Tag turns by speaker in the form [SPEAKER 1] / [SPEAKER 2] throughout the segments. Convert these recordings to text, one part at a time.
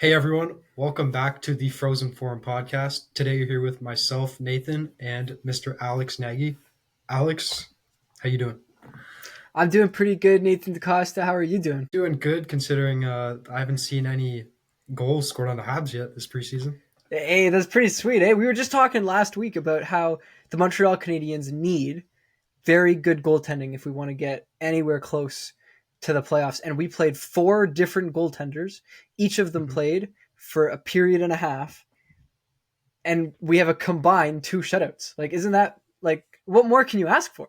[SPEAKER 1] Hey everyone, welcome back to the Frozen Forum podcast. Today you're here with myself, Nathan, and Mr. Alex Nagy. Alex, how you doing?
[SPEAKER 2] I'm doing pretty good, Nathan DaCosta. How are you doing?
[SPEAKER 1] Doing good considering I haven't seen any goals scored on the Habs yet this preseason.
[SPEAKER 2] Hey, that's pretty sweet. Hey, we were just talking last week about how the Montreal Canadiens need very good goaltending if we want to get anywhere close to the playoffs. And we played four different goaltenders. Each of them
[SPEAKER 1] Mhm.
[SPEAKER 2] played for a period and a half. And we have a combined two shutouts. Like, isn't that like what more can you ask for?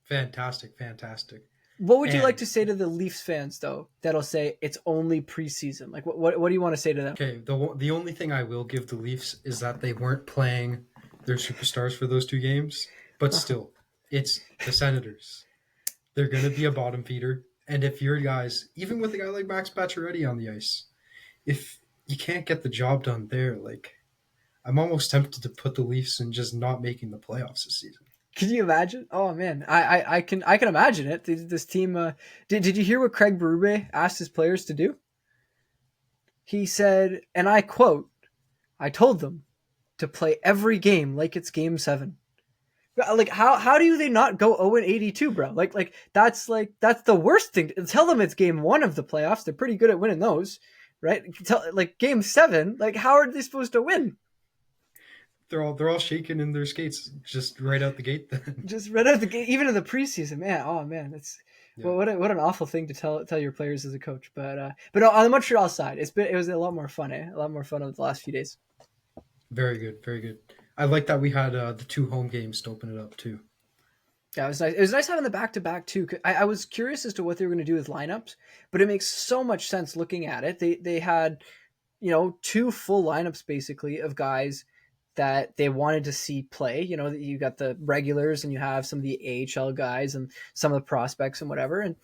[SPEAKER 1] Fantastic, fantastic.
[SPEAKER 2] What would you like
[SPEAKER 1] And
[SPEAKER 2] to say to the Leafs fans though that'll say it's only preseason? Like what do you want to say to them?
[SPEAKER 1] okay, the only thing I will give the Leafs is that they weren't playing their superstars for those two games, but still, it's the Senators. They're going to be a bottom feeder. And if your guys, even with a guy like Max Pacioretty on the ice, if you can't get the job done there, like I'm almost tempted to put the Leafs in just not making the playoffs this season.
[SPEAKER 2] Can you imagine? Oh man, I can imagine it. This team. Did you hear what Craig Berube asked his players to do? He said, and I quote, "I told them to play every game like it's Game 7." Like how do they not go 0-82, bro? That's the worst thing. Tell them it's Game 1 of the playoffs. They're pretty good at winning those, right? Like Game 7. Like how are they supposed to win?
[SPEAKER 1] They're all shaking in their skates just right out the gate. Then
[SPEAKER 2] Just right out of the game, even in the preseason, man. Oh man, it's
[SPEAKER 1] yeah,
[SPEAKER 2] well, what an awful thing to tell your players as a coach. But on the Montreal side, it was a lot more fun, a lot more fun over the last few days.
[SPEAKER 1] very good, very good. I like that we had the two home games to open it up too.
[SPEAKER 2] Yeah, it was nice. It was nice having the back to back too. I was curious as to what they were going to do with lineups, but it makes so much sense looking at it. They had two full lineups basically of guys that they wanted to see play. You got the regulars and you have some of the AHL guys and some of the prospects and whatever. And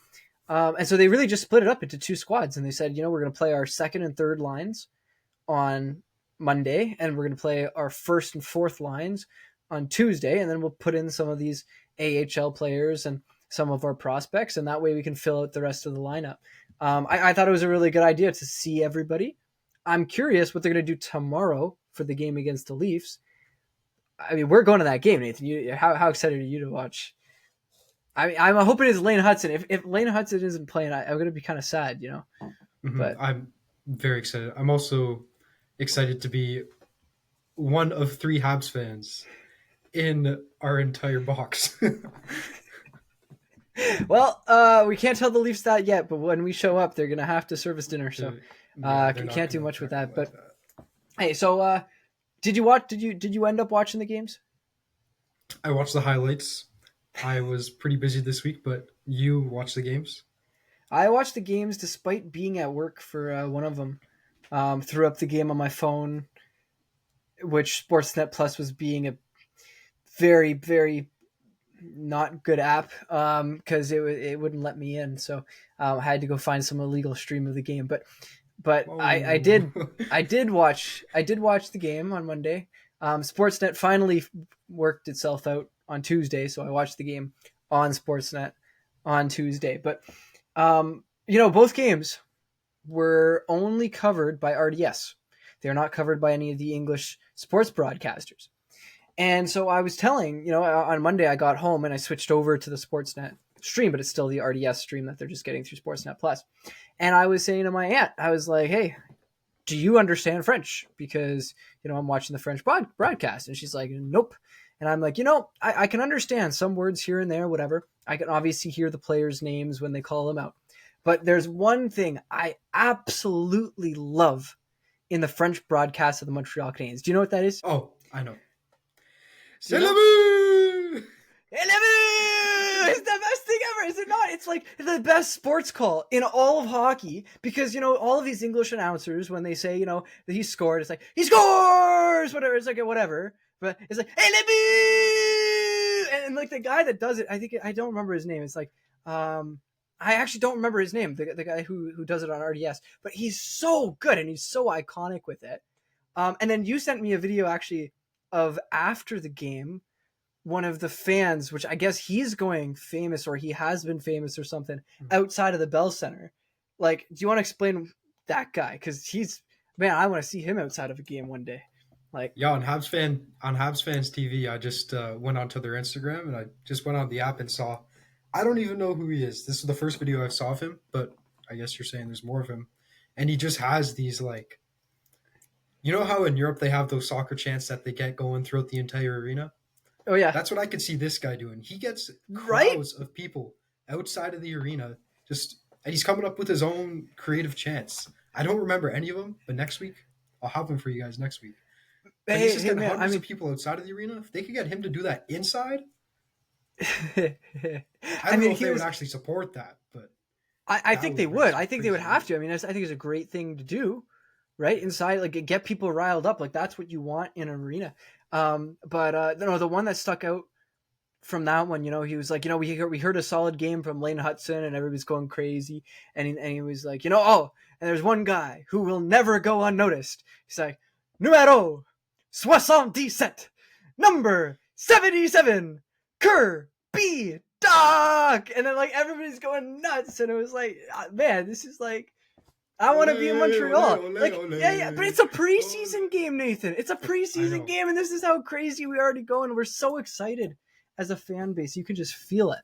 [SPEAKER 2] so they really just split it up into two squads. And they said, we're going to play our second and third lines on Monday, and we're going to play our first and fourth lines on Tuesday. And then we'll put in some of these AHL players and some of our prospects. And that way we can fill out the rest of the lineup. I thought it was a really good idea to see everybody. I'm curious what they're going to do tomorrow for the game against the Leafs. I mean, we're going to that game, Nathan. How excited are you to watch? I mean, I'm hoping it's Lane Hudson. If Lane Hudson isn't playing, I'm going to be kind of sad. But
[SPEAKER 1] I'm very excited. I'm also excited to be one of three Habs fans in our entire box.
[SPEAKER 2] well, we can't tell the Leafs that yet. But when we show up, they're going to have to serve us dinner. So
[SPEAKER 1] Yeah, they're not
[SPEAKER 2] can't do
[SPEAKER 1] gonna
[SPEAKER 2] much with
[SPEAKER 1] they're not
[SPEAKER 2] that.
[SPEAKER 1] gonna like
[SPEAKER 2] But
[SPEAKER 1] that.
[SPEAKER 2] hey, so did you watch? Did you end up watching the games?
[SPEAKER 1] I watched the highlights. I was pretty busy this week, but you watched the games.
[SPEAKER 2] I watched the games despite being at work for one of them. Threw up the game on my phone, which Sportsnet Plus was being a very, very not good app because it wouldn't let me in. So I had to go find some illegal stream of the game. But I
[SPEAKER 1] Whoa.
[SPEAKER 2] did watch the game on Monday. Sportsnet finally worked itself out on Tuesday, so I watched the game on Sportsnet on Tuesday. But both games were only covered by RDS. They're not covered by any of the English sports broadcasters. And so I was telling, on Monday I got home and I switched over to the Sportsnet stream, but it's still the RDS stream that they're just getting through Sportsnet Plus. And I was saying to my aunt, I was like, hey, do you understand French? Because, I'm watching the French broadcast. And she's like, nope. And I'm like, I can understand some words here and there, whatever. I can obviously hear the players' names when they call them out. But there's one thing I absolutely love in the French broadcast of the Montreal Canadiens. Do you know what that is?
[SPEAKER 1] Oh, I know.
[SPEAKER 2] Do you
[SPEAKER 1] C'est la
[SPEAKER 2] know?
[SPEAKER 1] vie!
[SPEAKER 2] It's the best thing ever, is it not? It's like the best sports call in all of hockey because all of these English announcers when they say that he scored, it's like he scores, whatever. It's like whatever, but it's like and like the guy that does it, I don't remember his name. It's like I actually don't remember his name. The guy who does it on RDS, but he's so good and he's so iconic with it. And then you sent me a video actually of after the game, one of the fans, which I guess he's going famous or he has been famous or something, outside of the Bell Center. Like, do you want to explain that guy? Because Man, I want to see him outside of a game one day. Like,
[SPEAKER 1] Yeah, on Habs fans TV, I just went onto their Instagram and I just went on the app and saw. I don't even know who he is. This is the first video I saw of him, but I guess you're saying there's more of him, and he just has these like, you know how in Europe they have those soccer chants that they get going throughout the entire arena.
[SPEAKER 2] oh yeah,
[SPEAKER 1] That's what I could see this guy doing. He gets
[SPEAKER 2] right?
[SPEAKER 1] crowds of people outside of the arena, just and he's coming up with his own creative chants. I don't remember any of them, but next week I'll have them for you guys next week. But he's
[SPEAKER 2] Hey,
[SPEAKER 1] just
[SPEAKER 2] hey
[SPEAKER 1] getting
[SPEAKER 2] man, I
[SPEAKER 1] hundreds of
[SPEAKER 2] mean,
[SPEAKER 1] people outside of the arena. If they could get him to do that inside, I
[SPEAKER 2] I
[SPEAKER 1] don't know
[SPEAKER 2] mean,
[SPEAKER 1] if they would
[SPEAKER 2] here's
[SPEAKER 1] actually support that, but
[SPEAKER 2] I
[SPEAKER 1] that
[SPEAKER 2] think
[SPEAKER 1] would
[SPEAKER 2] they
[SPEAKER 1] bring
[SPEAKER 2] would.
[SPEAKER 1] some
[SPEAKER 2] I think they would
[SPEAKER 1] crazy
[SPEAKER 2] have
[SPEAKER 1] energy.
[SPEAKER 2] to. I mean, I think it's a great thing to do, right? Inside, like get people riled up. Like that's what you want in an arena. But no, the one that stuck out from that one, he was like, we heard a solid game from Lane Hudson, and everybody's going crazy, and he was like, oh, and there's one guy who will never go unnoticed. He's like, numero 77, number 77, Kerr B. Dog, and then like everybody's going nuts, and it was like, man, this is like. I want to be in
[SPEAKER 1] Ole, ole,
[SPEAKER 2] Montreal.
[SPEAKER 1] ole,
[SPEAKER 2] Like,
[SPEAKER 1] ole,
[SPEAKER 2] yeah, but it's a
[SPEAKER 1] ole.
[SPEAKER 2] preseason game, Nathan. It's a
[SPEAKER 1] I
[SPEAKER 2] preseason
[SPEAKER 1] know.
[SPEAKER 2] game, and this is how crazy we already going. We're so excited as a fan base. You can just feel it.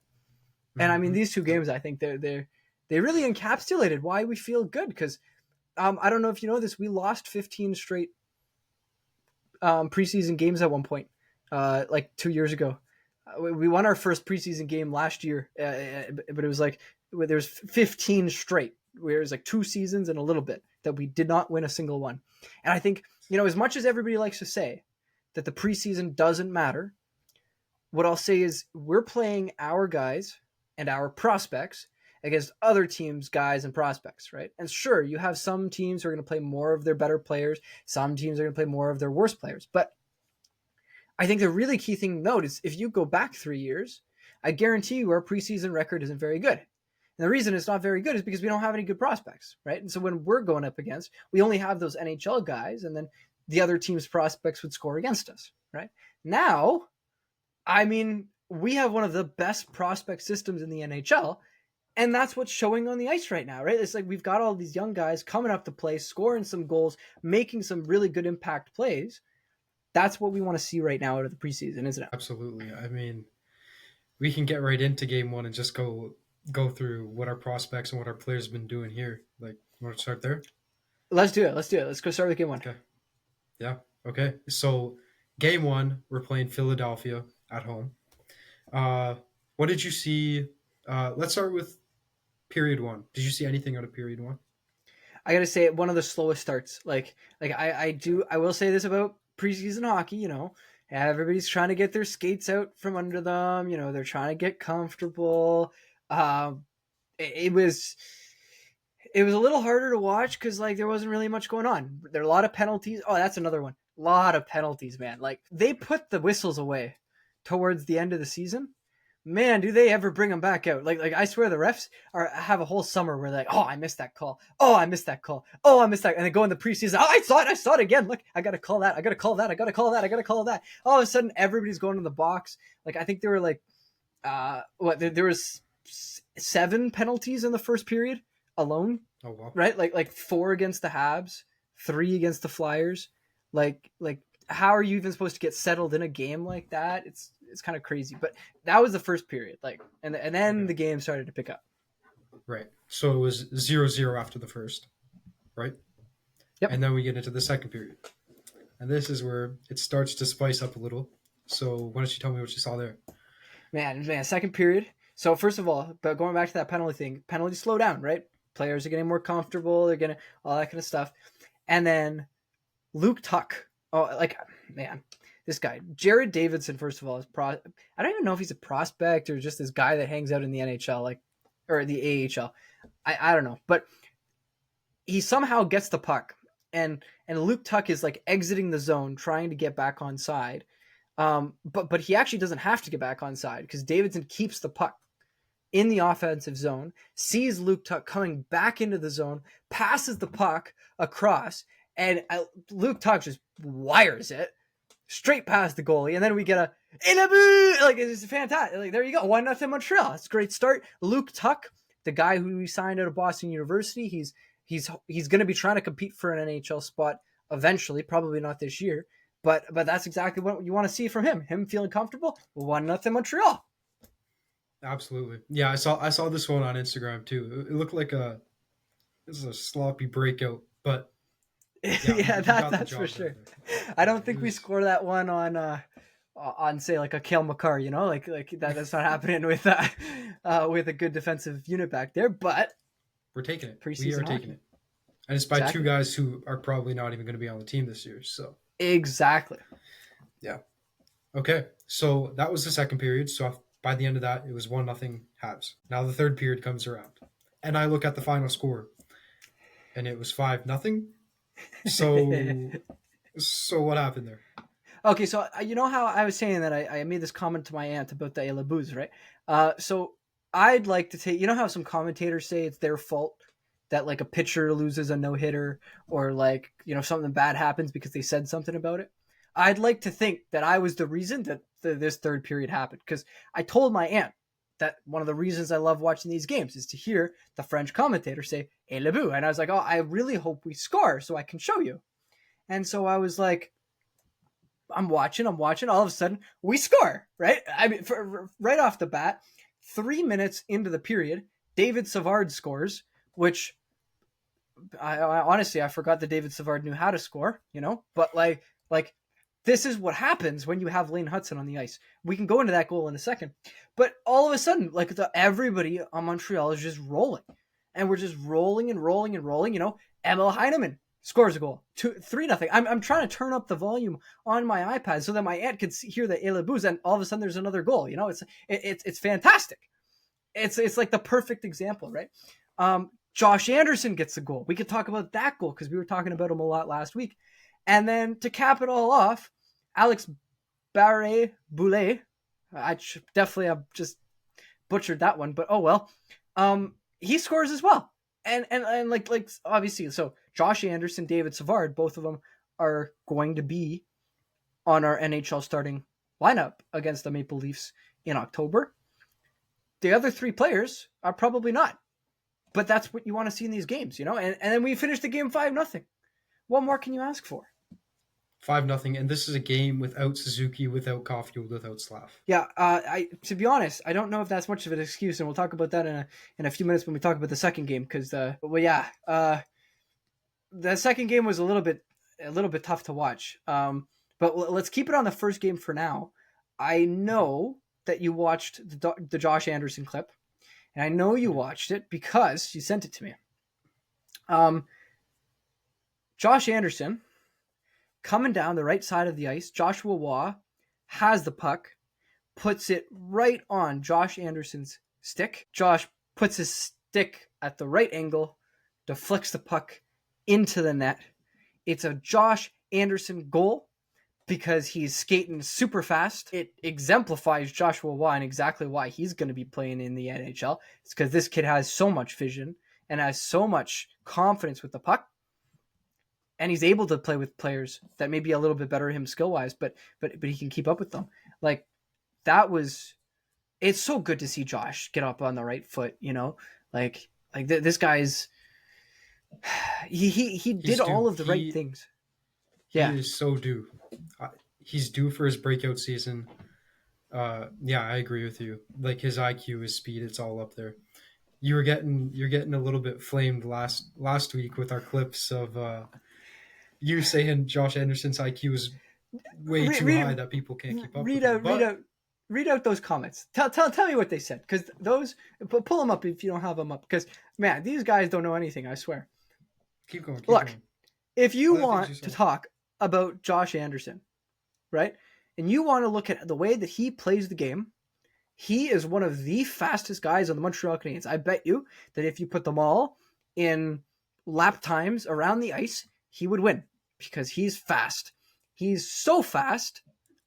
[SPEAKER 2] And I mean,
[SPEAKER 1] Mm-hmm.
[SPEAKER 2] these two games, I think they really encapsulated why we feel good. Because I don't know if you know this, we lost 15 straight preseason games at one point, like 2 years ago. We won our first preseason game last year, but it was like there was 15 straight. Where it was like 2 seasons and a little bit that we did not win a single one. And I think, as much as everybody likes to say that the preseason doesn't matter, what I'll say is we're playing our guys and our prospects against other teams' guys and prospects, right? And sure, you have some teams who are going to play more of their better players. Some teams are going to play more of their worst players. But I think the really key thing to note is if you go back 3 years, I guarantee you our preseason record isn't very good. And the reason it's not very good is because we don't have any good prospects, right? And so when we're going up against, we only have those NHL guys, and then the other team's prospects would score against us, right? Now, I mean, we have one of the best prospect systems in the NHL, and that's what's showing on the ice right now, right? It's like we've got all these young guys coming up to play, scoring some goals, making some really good impact plays. That's what we want to see right now out of the preseason, isn't it?
[SPEAKER 1] Absolutely. I mean, we can get right into game one and just go through what our prospects and what our players have been doing here. Like, you want to start there?
[SPEAKER 2] Let's do it. Let's go start with game one.
[SPEAKER 1] Okay. Yeah. Okay. So, game one, we're playing Philadelphia at home. What did you see? Let's start with period one. Did you see anything out of period one?
[SPEAKER 2] I gotta say, one of the slowest starts. I will say this about preseason hockey. Everybody's trying to get their skates out from under them. They're trying to get comfortable. It was a little harder to watch because like there wasn't really much going on. There are a lot of penalties. Oh, that's another one. A lot of penalties, man. Like they put the whistles away towards the end of the season. Man, do they ever bring them back out? Like I swear the refs have a whole summer where they're like, oh, I missed that call. Oh, I missed that call. Oh, I missed that. And they go in the preseason. Oh, I saw it again. Look, I got to call that. I got to call that. I got to call that. I got to call that. All of a sudden, everybody's going to the box. Like I think there were like, there was 7 penalties in the first period alone.
[SPEAKER 1] Oh, wow.
[SPEAKER 2] Right? Like 4 against the Habs, 3 against the Flyers. Like how are you even supposed to get settled in a game like that? It's kind of crazy. But that was the first period. And then the game started to pick up.
[SPEAKER 1] Right. So it was 0-0 after the first, right?
[SPEAKER 2] Yep.
[SPEAKER 1] And then we get into the second period. And this is where it starts to spice up a little. So why don't you tell me what you saw there?
[SPEAKER 2] Man, second period. So first of all, but going back to that penalty thing, penalties slow down, right? Players are getting more comfortable. They're getting all that kind of stuff. And then Luke Tuck. Oh, like, man, this guy. Jared Davidson, first of all, I don't even know if he's a prospect or just this guy that hangs out in the NHL, or the AHL. I don't know. But he somehow gets the puck. And Luke Tuck is like exiting the zone, trying to get back on side. But he actually doesn't have to get back on side because Davidson keeps the puck in the offensive zone, sees Luke Tuck coming back into the zone, passes the puck across, and Luke Tuck just wires it straight past the goalie. And then we get it's fantastic. Like, there you go. 1-0 Montreal. It's a great start. Luke Tuck, the guy who we signed out of Boston University, he's He's going to be trying to compete for an NHL spot eventually, probably not this year. But that's exactly what you want to see from him. Him feeling comfortable. 1-0 Montreal.
[SPEAKER 1] Absolutely. Yeah, I saw this one on Instagram too. It looked like this is a sloppy breakout, but yeah,
[SPEAKER 2] Yeah,
[SPEAKER 1] he got the
[SPEAKER 2] that's for
[SPEAKER 1] job done
[SPEAKER 2] sure.
[SPEAKER 1] there.
[SPEAKER 2] I
[SPEAKER 1] Yeah,
[SPEAKER 2] don't
[SPEAKER 1] it
[SPEAKER 2] think we
[SPEAKER 1] was.
[SPEAKER 2] score that one on say like a Kale McCarr, like that. That's not happening with a good defensive unit back there. But
[SPEAKER 1] We're taking it. We are
[SPEAKER 2] preseason
[SPEAKER 1] taking
[SPEAKER 2] hockey,
[SPEAKER 1] it, and it's by two
[SPEAKER 2] exactly,
[SPEAKER 1] guys who are probably not even going to be on the team this year. So
[SPEAKER 2] exactly.
[SPEAKER 1] yeah. Okay, so that was the second period. So by the end of that, it was 1-0 Habs. Now the third period comes around, and I look at the final score, and it was 5-0. So what happened there?
[SPEAKER 2] Okay, so you know how I was saying that I made this comment to my aunt about the Elabuz, right? So I'd like to take, you know how some commentators say it's their fault that like a pitcher loses a no hitter or like something bad happens because they said something about it. I'd like to think that I was the reason that this third period happened because I told my aunt that one of the reasons I love watching these games is to hear the French commentator say "Elabou," and I was like, oh, I really hope we score so I can show you. And so I was like, I'm watching. All of a sudden, we score. Right? I mean, right off the bat, 3 minutes into the period, David Savard scores. Which, I honestly, I forgot that David Savard knew how to score. But like this is what happens when you have Lane Hudson on the ice. We can go into that goal in a second, but all of a sudden, like everybody on Montreal is just rolling, and we're just rolling and rolling and rolling. Emil Heineman scores a goal, 3-0. I'm trying to turn up the volume on my iPad so that my aunt could hear the Elabuz, and all of a sudden there's another goal. It's fantastic. It's like the perfect example, right? Josh Anderson gets the goal. We could talk about that goal because we were talking about him a lot last week. And then to cap it all off, Alex Barré-Boulet, I definitely have just butchered that one, but oh well. He scores as well. And like obviously, so Josh Anderson, David Savard, both of them are going to be on our NHL starting lineup against the Maple Leafs in October. The other three players are probably not. But that's what you want to see in these games, And then we finished the game 5-0. What more can you ask for?
[SPEAKER 1] 5-0, and this is a game without Suzuki, without Caulfield, without Slav.
[SPEAKER 2] Yeah, to be honest, I don't know if that's much of an excuse, and we'll talk about that in a few minutes when we talk about the second game. Because the second game was a little bit tough to watch. But let's keep it on the first game for now. I know that you watched the Josh Anderson clip, and I know you watched it because you sent it to me. Josh Anderson coming down the right side of the ice. Joshua Waugh has the puck, puts it right on Josh Anderson's stick. Josh puts his stick at the right angle, deflects the puck into the net. It's a Josh Anderson goal because he's skating super fast. It exemplifies Joshua Waugh and exactly why he's going to be playing in the NHL. It's because this kid has so much vision and has so much confidence with the puck. And he's able to play with players that may be a little bit better him skill wise, but he can keep up with them. Like it's so good to see Josh get up on the right foot. This guy's he did all of the right things.
[SPEAKER 1] Yeah, he is so due. He's due for his breakout season. Yeah, I agree with you. Like his IQ, his speed, it's all up there. You're getting a little bit flamed last week with our clips of you saying Josh Anderson's IQ is way too high that people can't keep up with him.
[SPEAKER 2] Read out those comments. Tell me what they said, because those, pull them up if you don't have them up, because man, these guys don't know anything. I swear.
[SPEAKER 1] Keep going.
[SPEAKER 2] Look, if you want to talk about Josh Anderson, right, and you want to look at the way that he plays the game, he is one of the fastest guys on the Montreal Canadiens. I bet you that if you put them all in lap times around the ice, he would win because he's fast. He's so fast,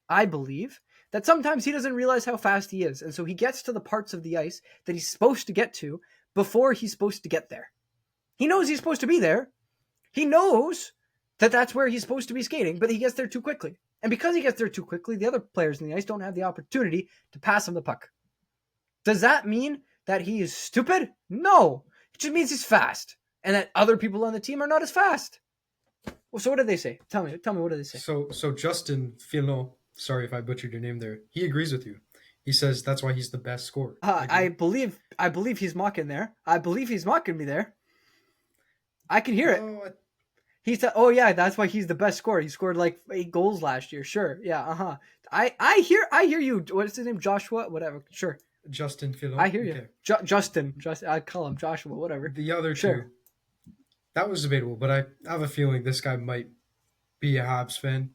[SPEAKER 2] I believe, that sometimes he doesn't realize how fast he is. And so he gets to the parts of the ice that he's supposed to get to before he's supposed to get there. He knows he's supposed to be there. He knows that that's where he's supposed to be skating, but he gets there too quickly. And because he gets there too quickly, the other players in the ice don't have the opportunity to pass him the puck. Does that mean that he is stupid? No. It just means he's fast. and that other people on the team are not as fast. Well, so what did they say? Tell me, what did they say?
[SPEAKER 1] So Justin Filon, sorry if I butchered your name there. He agrees with you. He says that's why he's the best scorer.
[SPEAKER 2] I believe he's mocking there. I believe he's mocking me there. I can hear it. He said, "Oh yeah, that's why he's the best scorer. He scored like 8 goals last year." Sure, yeah, I hear you. What's his name? Joshua, whatever. Sure.
[SPEAKER 1] Justin Filon.
[SPEAKER 2] I hear you. Okay. Justin. I call him Joshua, whatever.
[SPEAKER 1] The other two, that was debatable, but I have a feeling this guy might be a Habs fan,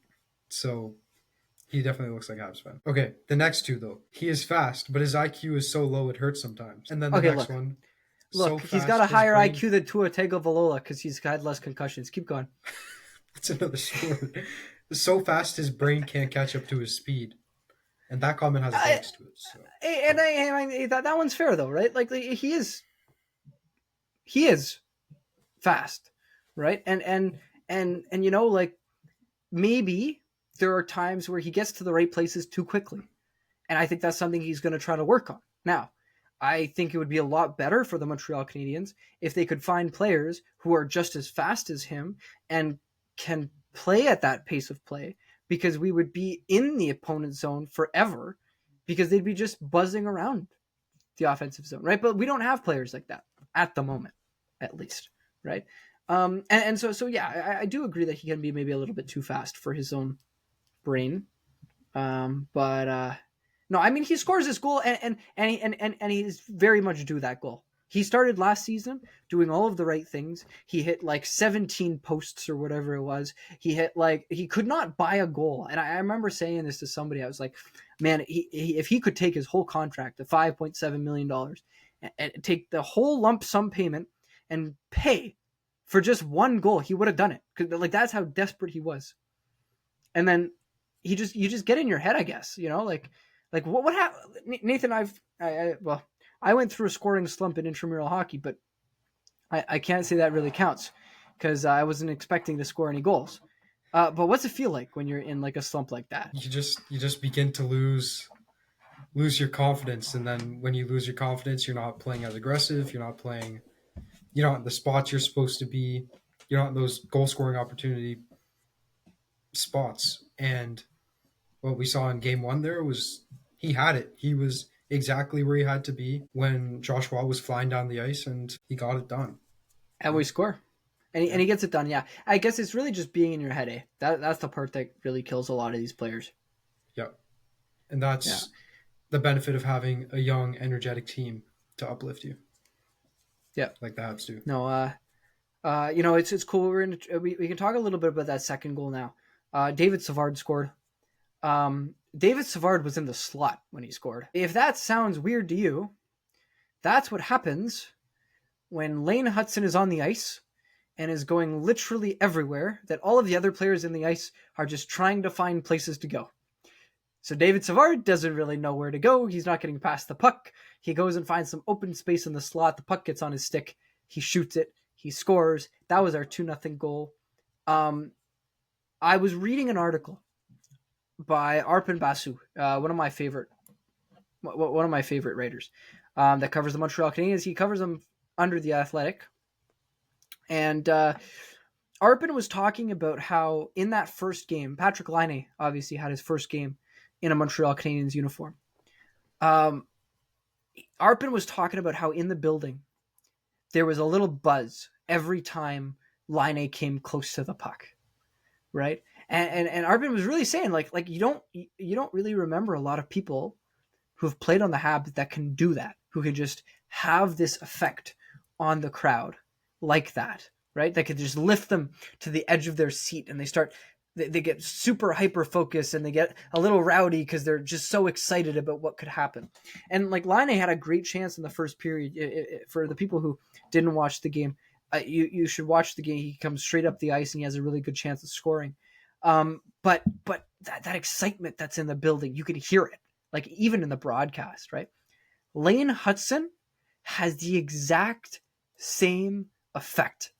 [SPEAKER 1] so he definitely looks like a Habs fan. Okay, the next two though, he is fast, but his IQ is so low it hurts sometimes. And then the next one.
[SPEAKER 2] Look, he's got a higher IQ than Tua Tagovailoa because he's had less concussions. Keep going.
[SPEAKER 1] That's another story. So fast his brain can't catch up to his speed. And that comment has legs to it. So.
[SPEAKER 2] And that one's fair though, right? Like he is fast, right? And you know, like maybe there are times where he gets to the right places too quickly. And I think that's something he's going to try to work on. Now, I think it would be a lot better for the Montreal Canadiens if they could find players who are just as fast as him and can play at that pace of play, because we would be in the opponent's zone forever because they'd be just buzzing around the offensive zone, right? But we don't have players like that at the moment, at least, right? So yeah, I do agree that he can be maybe a little bit too fast for his own brain. No, I mean, he scores his goal and he's very much due that goal. He started last season doing all of the right things. He hit like 17 posts or whatever it was. He could not buy a goal. And I remember saying this to somebody. I was like, man, if he could take his whole contract, the $5.7 million, and take the whole lump sum payment and pay for just one goal, he would have done it. 'Cause like, that's how desperate he was. And then you just get in your head, I guess, you know, like what happened? Nathan, I went through a scoring slump in intramural hockey, but I can't say that really counts because I wasn't expecting to score any goals. But what's it feel like when you're in like a slump like that?
[SPEAKER 1] You just begin to lose your confidence, and then when you lose your confidence, you're not playing as aggressive. You're not in the spots you're supposed to be. You're not in those goal scoring opportunity spots. And what we saw in game 1 there was he had it. He was exactly where he had to be when Joshua was flying down the ice, and he got it done.
[SPEAKER 2] And we score. And he gets it done, yeah. I guess it's really just being in your head, eh? That's the part that really kills a lot of these players.
[SPEAKER 1] Yeah. And that's the benefit of having a young, energetic team to uplift you.
[SPEAKER 2] Yeah.
[SPEAKER 1] Like the Habs do.
[SPEAKER 2] No, you know, it's cool. We can talk a little bit about that second goal now. David Savard scored. David Savard was in the slot when he scored. If that sounds weird to you, that's what happens when Lane Hutson is on the ice and is going literally everywhere, that all of the other players in the ice are just trying to find places to go. So David Savard doesn't really know where to go. He's not getting past the puck. He goes and finds some open space in the slot. The puck gets on his stick. He shoots it. He scores. That was our 2-0 goal. I was reading an article by Arpon Basu, one of my favorite writers, that covers the Montreal Canadiens. He covers them under The Athletic. And Arpon was talking about how in that first game, Patrick Laine obviously had his first game in a Montreal Canadiens uniform. Arpon was talking about how in the building there was a little buzz every time Laine came close to the puck, right? And Arpon was really saying like you don't really remember a lot of people who have played on the Habs that can do that, who can just have this effect on the crowd like that, right? That could just lift them to the edge of their seat, and they get super hyper focused and they get a little rowdy because they're just so excited about what could happen. And like Laine had a great chance in the first period. For the people who didn't watch the game, you should watch the game. He comes straight up the ice and he has a really good chance of scoring. But that excitement that's in the building, you could hear it, like even in the broadcast, right? Lane Hutson has the exact same effect.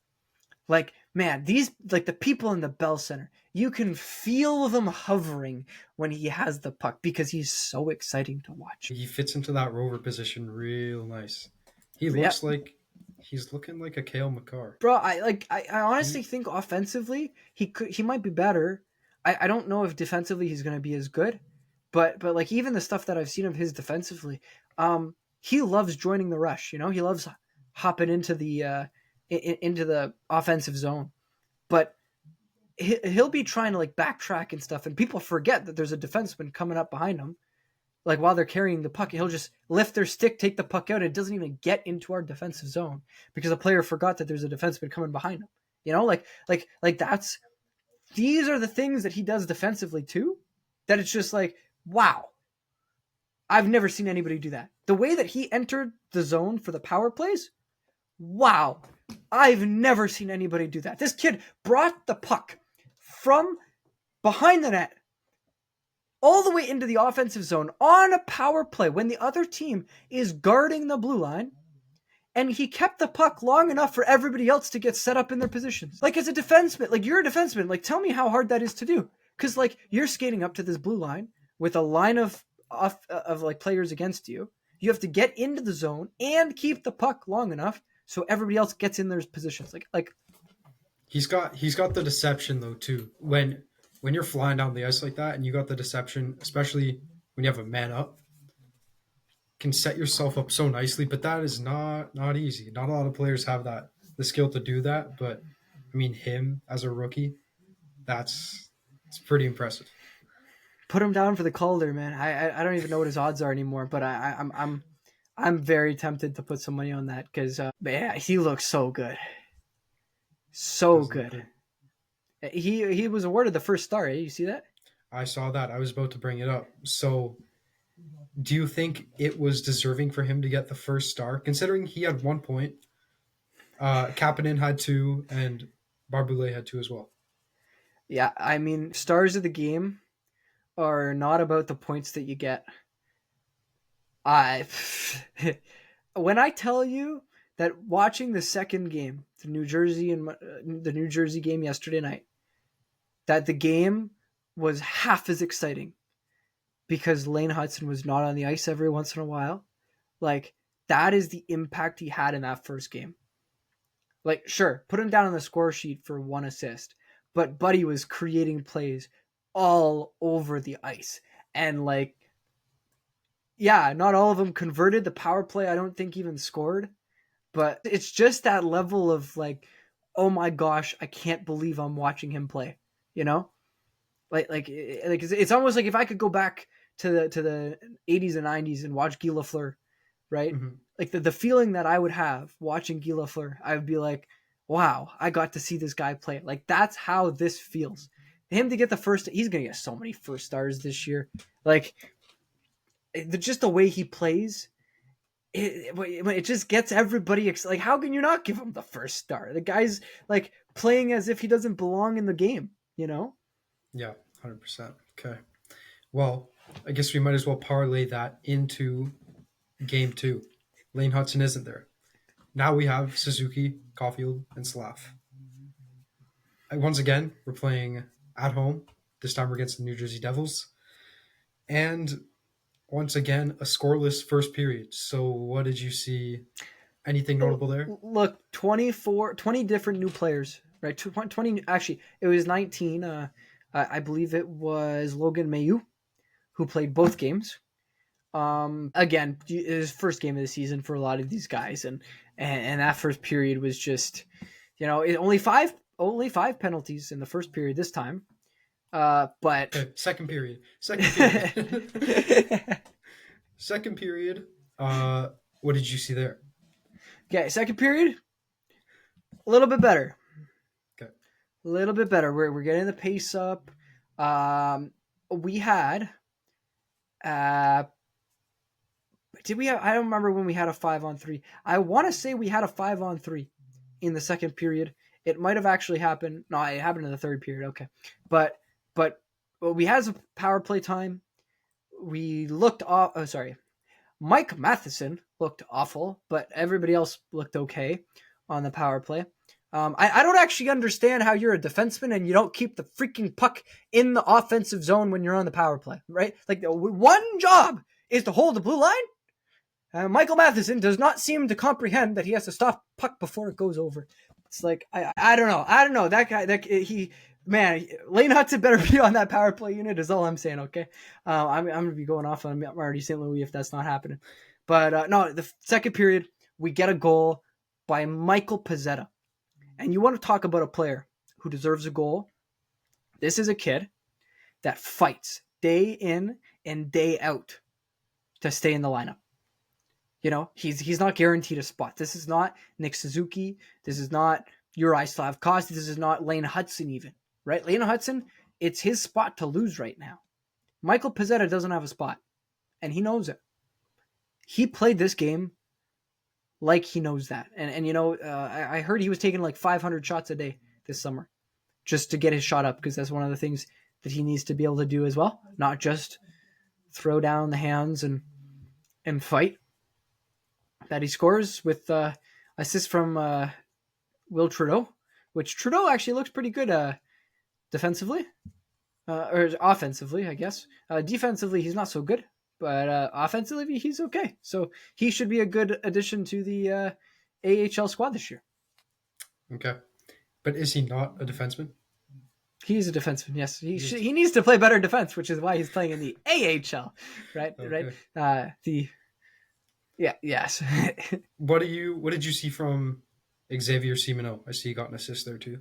[SPEAKER 2] Like, man, the people in the Bell Center, you can feel them hovering when he has the puck because he's so exciting to watch.
[SPEAKER 1] He fits into that rover position real nice. He looks like He's looking like a Kale McCarr.
[SPEAKER 2] Bro, I honestly think offensively he might be better. I don't know if defensively he's gonna be as good, but like even the stuff that I've seen of his defensively, he loves joining the rush. You know, he loves hopping into the offensive zone, but he'll be trying to like backtrack and stuff, and people forget that there's a defenseman coming up behind him. Like while they're carrying the puck, he'll just lift their stick, take the puck out, and it doesn't even get into our defensive zone because the player forgot that there's a defenseman coming behind him. You know, like that's these are the things that he does defensively too. That it's just like, wow, I've never seen anybody do that. The way that he entered the zone for the power plays, wow, I've never seen anybody do that. This kid brought the puck from behind the net all the way into the offensive zone on a power play when the other team is guarding the blue line, and he kept the puck long enough for everybody else to get set up in their positions. Like, as a defenseman, like, you're a defenseman, like, tell me how hard that is to do. Because, like, you're skating up to this blue line with a line of like, players against you. You have to get into the zone and keep the puck long enough so everybody else gets in their positions. Like
[SPEAKER 1] He's got the deception, though, too. When you're flying down the ice like that and you got the deception, especially when you have a man up, can set yourself up so nicely, but that is not easy. Not a lot of players have the skill to do that, but I mean, him as a rookie, it's pretty impressive.
[SPEAKER 2] Put him down for the Calder, man. I don't even know what his odds are anymore, but I'm very tempted to put some money on that because yeah, he looks so good. So good. He was awarded the first star. You see that?
[SPEAKER 1] I saw that. I was about to bring it up. So, do you think it was deserving for him to get the first star, considering he had 1 point, Kapanen had 2, and Barboulay had 2 as well?
[SPEAKER 2] Yeah, I mean, stars of the game are not about the points that you get. When I tell you that watching the second game, the New Jersey game yesterday night, that the game was half as exciting because Lane Hudson was not on the ice every once in a while. Like, that is the impact he had in that first game. Like, sure, put him down on the score sheet for 1 assist, but Buddy was creating plays all over the ice. And, like, yeah, not all of them converted. The power play, I don't think even scored. But it's just that level of, like, oh my gosh, I can't believe I'm watching him play. You know? Like it's almost like if I could go back to the 80s and 90s and watch Guy Lafleur, right?
[SPEAKER 1] Mm-hmm.
[SPEAKER 2] Like the feeling that I would have watching Guy Lafleur, I would be like, wow, I got to see this guy play. Like, that's how this feels. Him to get the first, he's going to get so many first stars this year. Like, just the way he plays, it just gets everybody like, how can you not give him the first star? The guy's like playing as if he doesn't belong in the game, you know?
[SPEAKER 1] Yeah, 100%. Okay. Well, I guess we might as well parlay that into game 2. Lane Hudson isn't there. Now we have Suzuki, Caulfield, and Slav. Once again, we're playing at home. This time we're against the New Jersey Devils. And once again, a scoreless first period. So what did you see? Anything notable there?
[SPEAKER 2] Look, 20 different new players, right? 20, actually, it was 19. I believe it was Logan Mailloux who played both games. Again, his first game of the season for a lot of these guys, and that first period was just, only five penalties in the first period this time. But
[SPEAKER 1] okay, second period. Second period. What did you see there?
[SPEAKER 2] Okay, second period, a little bit better.
[SPEAKER 1] Okay,
[SPEAKER 2] a little bit better. We're getting the pace up. We had. Did we have? I don't remember when we had a 5-on-3. I want to say we had a 5-on-3 in the second period. It might have actually happened. No, it happened in the third period. Okay, but we had some power play time. We looked off. Oh, sorry. Mike Matheson looked awful, but everybody else looked okay on the power play. I don't actually understand how you're a defenseman and you don't keep the freaking puck in the offensive zone when you're on the power play, right? Like, one job is to hold the blue line. Michael Matheson does not seem to comprehend that he has to stop puck before it goes over. It's like I don't know. That guy, Lane Hudson better be on that power play unit. Is all I'm saying. Okay, I'm gonna be going off on Marty St. Louis if that's not happening. But no, the second period we get a goal by Michael Pezzetta, and you want to talk about a player who deserves a goal? This is a kid that fights day in and day out to stay in the lineup. You know, he's not guaranteed a spot. This is not Nick Suzuki. This is not Uri Slafkovsky. This is not Lane Hudson even, right? Lane Hudson, it's his spot to lose right now. Michael Pezzetta doesn't have a spot, and he knows it. He played this game like he knows that. And you know, I heard he was taking like 500 shots a day this summer just to get his shot up, because that's one of the things that he needs to be able to do as well, not just throw down the hands and fight. That he scores with assists from Will Trudeau, which Trudeau actually looks pretty good defensively, or offensively, I guess. Defensively, he's not so good, but offensively, he's okay. So he should be a good addition to the AHL squad this year.
[SPEAKER 1] Okay. But is he not a defenseman?
[SPEAKER 2] He's a defenseman, yes. He needs to play better defense, which is why he's playing in the AHL, right?
[SPEAKER 1] Okay.
[SPEAKER 2] Right. Yes.
[SPEAKER 1] What did you see from Xavier Simoneau? I see he got an assist there too.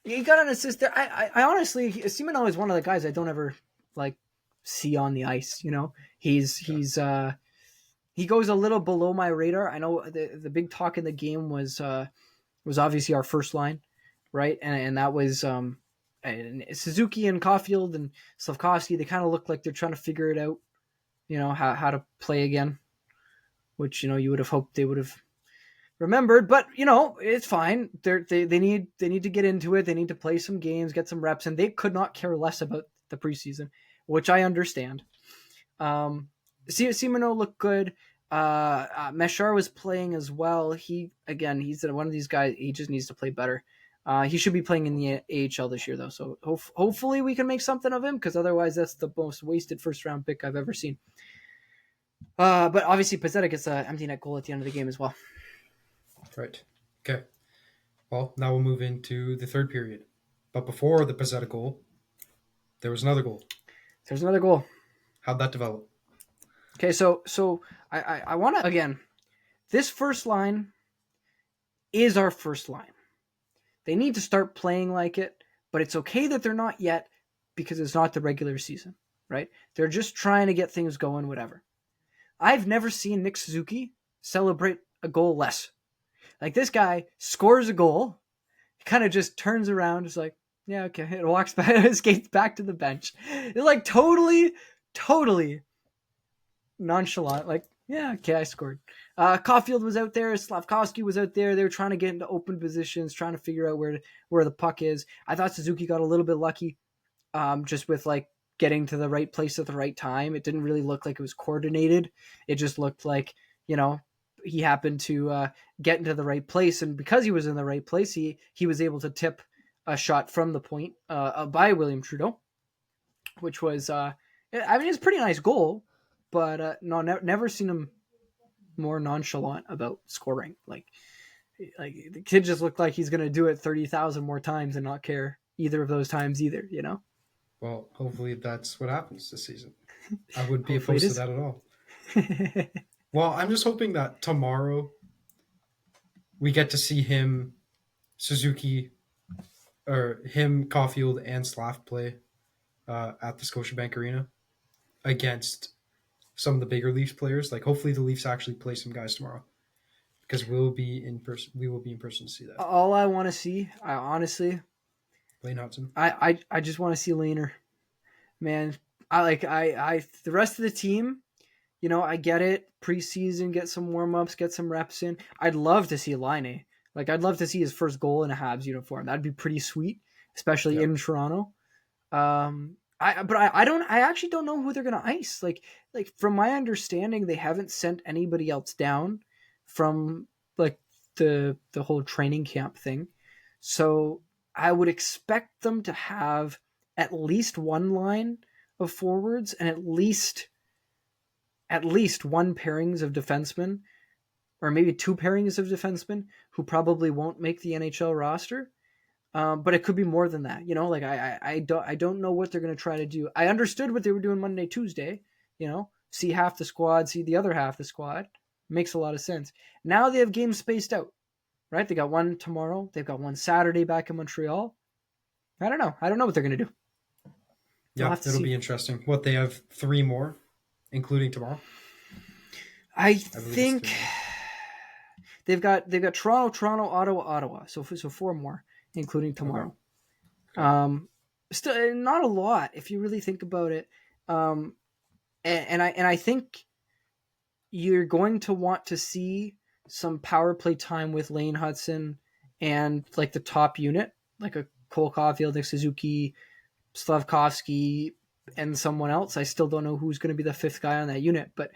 [SPEAKER 2] He got an assist there. I honestly, Simoneau is one of the guys I don't ever like see on the ice. You know, he goes a little below my radar. I know the big talk in the game was obviously our first line, right? And that was and Suzuki and Caulfield and Slafkovsky. They kind of look like they're trying to figure it out. You know, how to play again, which, you know, you would have hoped they would have remembered, but you know, it's fine. They need to get into it. They need to play some games, get some reps, and they could not care less about the preseason, which I understand. Simoneau looked good. Meshar was playing as well. He's one of these guys. He just needs to play better. He should be playing in the AHL this year, though. So hopefully we can make something of him, because otherwise that's the most wasted first round pick I've ever seen. But obviously Pezzetta gets an empty net goal at the end of the game as well.
[SPEAKER 1] Right. Okay. Well, now we'll move into the third period. But before the Pezzetta goal, there was another goal.
[SPEAKER 2] There's another goal.
[SPEAKER 1] How'd that develop?
[SPEAKER 2] Okay, so I want to, again, this first line is our first line. They need to start playing like it, but it's okay that they're not yet, because it's not the regular season, right? They're just trying to get things going, whatever. I've never seen Nick Suzuki celebrate a goal less. Like, this guy scores a goal, kind of just turns around, is like, yeah, okay, and walks back, skates back to the bench. It's like totally nonchalant, like, yeah, okay, I scored. Caulfield was out there, Slafkovsky was out there. They were trying to get into open positions, trying to figure out where the puck is. I thought Suzuki got a little bit lucky, just with like getting to the right place at the right time. It didn't really look like it was coordinated. It just looked like, you know, he happened to get into the right place, and because he was in the right place, he was able to tip a shot from the point by William Trudeau, which was, I mean, it's a pretty nice goal, but no, never seen him more nonchalant about scoring. Like the kid just looked like he's going to do it 30,000 more times and not care either of those times either, you know?
[SPEAKER 1] Well, hopefully that's what happens this season. I wouldn't be opposed to that at all. Well, I'm just hoping that tomorrow we get to see him, Suzuki, or him, Caulfield, and Slav play at the Scotiabank Arena against some of the bigger Leafs players. Like, hopefully the Leafs actually play some guys tomorrow, because we'll be in person. We will be in person to see that.
[SPEAKER 2] All I want to see, I honestly,
[SPEAKER 1] Lane Hudson.
[SPEAKER 2] I just want to see Laner, man. The rest of the team, you know, I get it. Preseason, get some warm-ups, get some reps in. I'd love to see Laine. Like, I'd love to see his first goal in a Habs uniform. That'd be pretty sweet, especially in Toronto. I actually don't know who they're gonna ice. Like from my understanding, they haven't sent anybody else down from like the whole training camp thing. So I would expect them to have at least one line of forwards and at least at least one pairings of defensemen, or maybe two pairings of defensemen who probably won't make the NHL roster. But it could be more than that. Like I don't know what they're going to try to do. I understood what they were doing Monday, Tuesday. See half the squad, see the other half the squad. Makes a lot of sense. Now they have games spaced out, right? They got one tomorrow. They've got one Saturday back in Montreal. I don't know. I don't know what they're going to do.
[SPEAKER 1] Yeah, it'll be interesting. What, they have 3 more, including tomorrow?
[SPEAKER 2] I think they've got Toronto, Ottawa. So 4 more, including tomorrow. Okay. Still not a lot if you really think about it. And I think you're going to want to see some power play time with Lane Hudson and like the top unit, like a Cole Caulfield, Nick Suzuki, Slavkovsky, and someone else. I still don't know who's going to be the 5th guy on that unit, but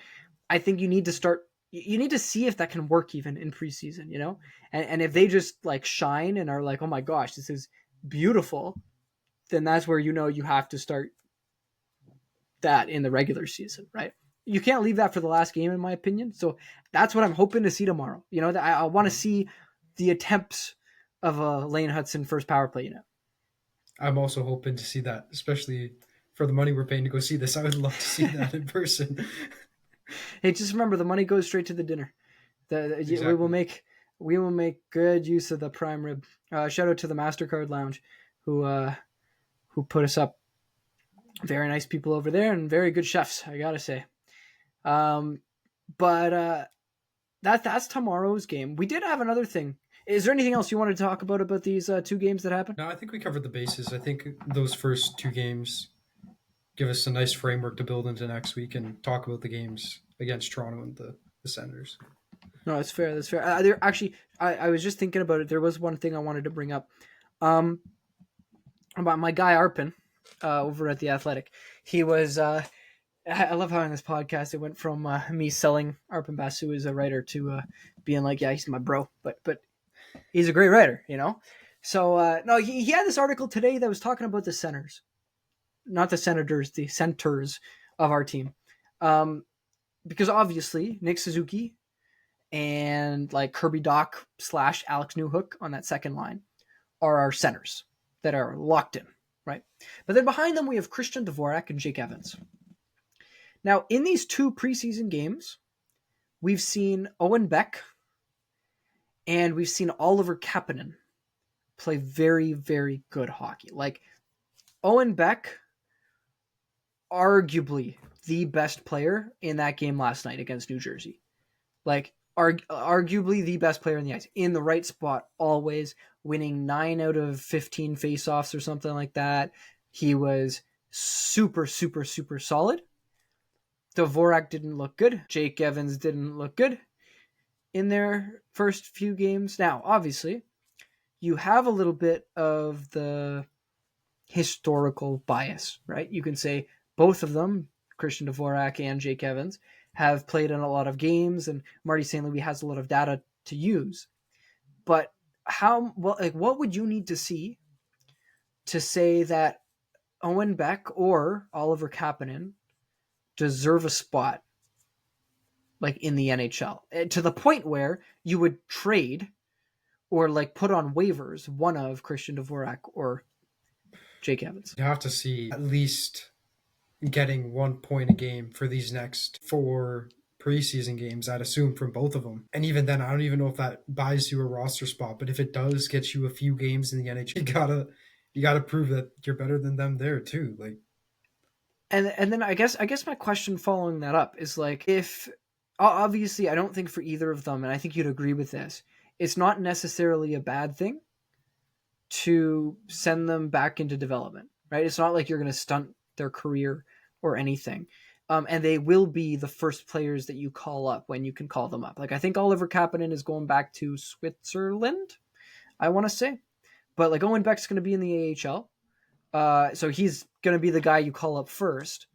[SPEAKER 2] I think you need to see if that can work even in preseason, and if they just like shine and are like, oh my gosh, this is beautiful, then that's where you have to start that in the regular season, right? You can't leave that for the last game, in my opinion. So that's what I'm hoping to see tomorrow. That I want to see the attempts of a Lane Hudson first power play unit.
[SPEAKER 1] I'm also hoping to see that, especially for the money we're paying to go see this. I would love to see that in person.
[SPEAKER 2] Hey, just remember, the money goes straight to the dinner. Exactly. We will make good use of the prime rib. Shout out to the MasterCard Lounge, who put us up. Very nice people over there and very good chefs, I gotta say. But that's tomorrow's game. We did have another thing. Is there anything else you wanted to talk about these 2 games that happened?
[SPEAKER 1] No, I think we covered the bases. I think those first 2 games give us a nice framework to build into next week and talk about the games against Toronto and the Senators.
[SPEAKER 2] No, that's fair. That's fair. There actually, I was just thinking about it. There was one thing I wanted to bring up about my guy Arpin over at The Athletic. He was... I love how in this podcast it went from me selling Arpin Basu as a writer to being like, yeah, he's my bro, but he's a great writer, So no, he had this article today that was talking about the centers, not the Senators, the centers of our team, because obviously Nick Suzuki and like Kirby Dach / Alex Newhook on that second line are our centers that are locked in, right? But then behind them we have Christian Dvorak and Jake Evans. Now, in these 2 preseason games, we've seen Owen Beck and we've seen Oliver Kapanen play very, very good hockey. Like, Owen Beck, arguably the best player in that game last night against New Jersey. Like, arguably the best player in the ice. In the right spot, always, winning 9 out of 15 faceoffs or something like that. He was super, super, super solid. Dvorak didn't look good. Jake Evans didn't look good in their first few games. Now, obviously, you have a little bit of the historical bias, right? You can say both of them, Christian Dvorak and Jake Evans, have played in a lot of games, and Marty St. Louis has a lot of data to use. But what would you need to see to say that Owen Beck or Oliver Kapanen deserve a spot like in the NHL, to the point where you would trade or like put on waivers one of Christian Dvorak or Jake Evans?
[SPEAKER 1] You have to see at least getting 1 point a game for these next 4 preseason games, I'd assume, from both of them. And even then, I don't even know if that buys you a roster spot, but if it does get you a few games in the NHL, you gotta prove that you're better than them there too. Like,
[SPEAKER 2] And then I guess my question following that up is like, if obviously I don't think for either of them, and I think you'd agree with this, it's not necessarily a bad thing to send them back into development, right? It's not like you're going to stunt their career or anything. And they will be the first players that you call up when you can call them up. Like, I think Oliver Kapanen is going back to Switzerland, I want to say. But like, Owen Beck's going to be in the AHL. So he's going to be the guy you call up first.